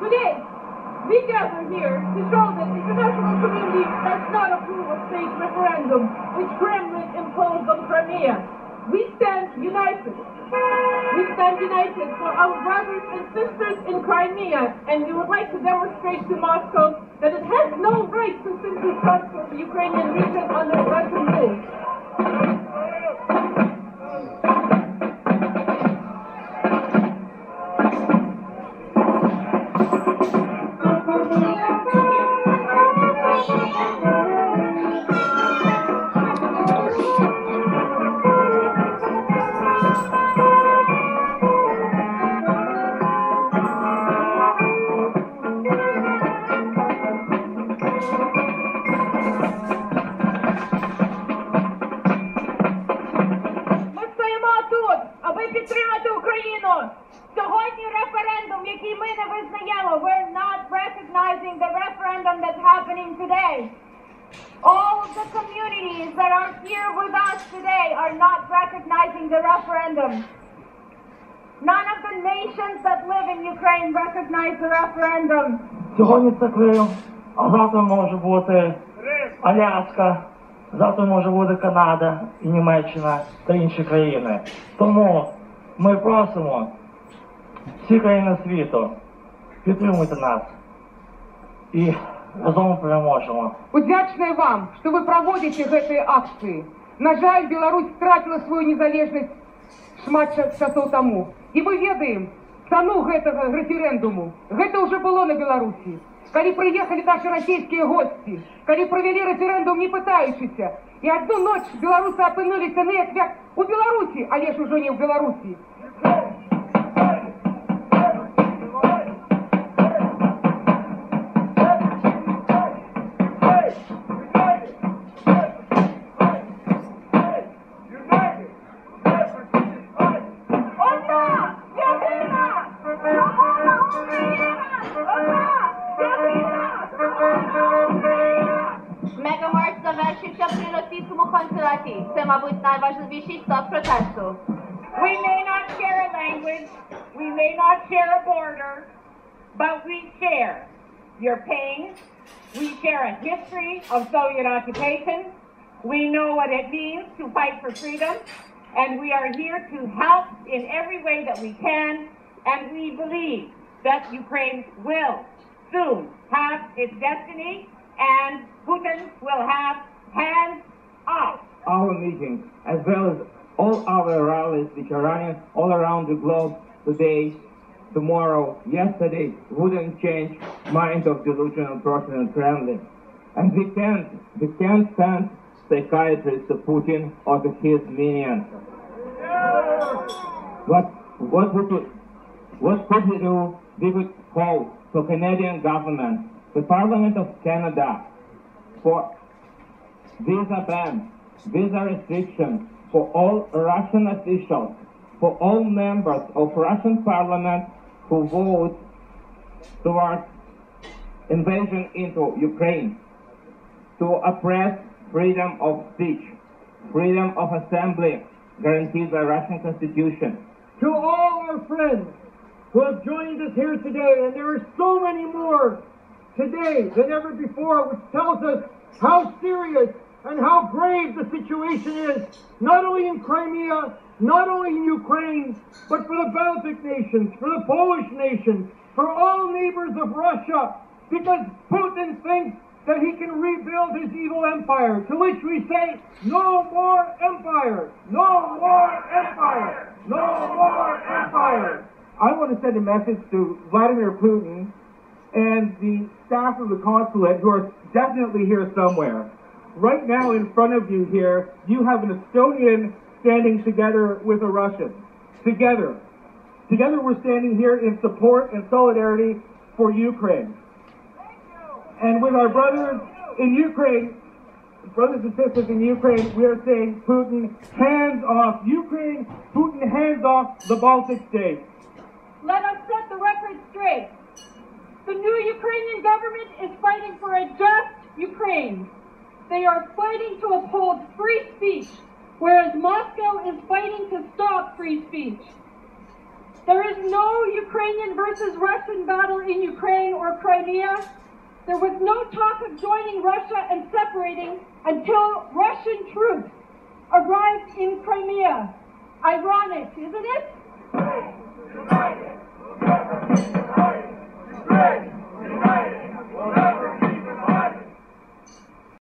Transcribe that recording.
Today, we gather here to show that the international community does not approve of fake referendum which Kremlin imposed on Crimea. We stand united. We stand united for our brothers and sisters in Crimea, and we would like to demonstrate to Moscow that it has no right to simply transfer the Ukrainian region under Russian rule. Сьогодні референдум, який ми не визнаємо, we're not recognizing the referendum that's happening today. All of the communities that are here with us today are not recognizing the referendum. None of the nations that live in Ukraine recognize the referendum. Сьогодні це Крим, а завтра може бути Аляска, завтра може бути Канада і Німеччина та інші країни. Тому ми просимо всі країни світу, підтримуйте нас і разом переможемо. Удячная вам, что вы проводите гэты акции. На жаль, Беларусь втратила свою незалежность шмат часоў таму. І мы ведаем цану гэтага рэферэндуму. Гэта уже было на Беларусі. Калі прыехалі наши расійскія гости, калі провялі рэферэндум не пытаючыся, і одну ноч беларусы апынуліся як у Беларусі, але ж ужо не ў Беларусі. Мегамарш завершився при російському консуляті. Це, мабуть, найважливіший стоп протесту. We may not share a language, we may not share a border, but we share your pain. We share a history of Soviet occupation. We know what it means to fight for freedom, and we are here to help in every way that we can, and we believe that Ukraine will soon have its destiny, and Putin will have hands off. Our meetings, as well as all our rallies which are running all around the globe today, tomorrow, yesterday, wouldn't change mind of delusional person in Kremlin. And we can't send psychiatrists to Putin or to his minions. What could we do? We would call the Canadian government, the Parliament of Canada, for visa ban, visa restrictions for all Russian officials, for all members of Russian Parliament who vote towards invasion into Ukraine, to oppress freedom of speech, freedom of assembly guaranteed by Russian Constitution. To all our friends who have joined us here today, and there are so many more today than ever before, which tells us how serious and how grave the situation is, not only in Crimea, not only in Ukraine, but for the Baltic nations, for the Polish nations, for all neighbors of Russia, because Putin thinks that he can rebuild his evil empire, to which we say, no more empire, no more empire, no more empire. I want to send a message to Vladimir Putin and the staff of the consulate who are definitely here somewhere. Right now in front of you here, you have an Estonian standing together with a Russian. Together we're standing here in support and solidarity for Ukraine. And with our brothers in Ukraine, brothers and sisters in Ukraine, we are saying, Putin, hands off Ukraine, Putin, hands off the Baltic states. Let us set the record straight. The new Ukrainian government is fighting for a just Ukraine. They are fighting to uphold free speech, whereas Moscow is fighting to stop free speech. There is no Ukrainian versus Russian battle in Ukraine or Crimea, there was no talk of joining Russia and separating until Russian troops arrived in Crimea. Ironic, isn't it?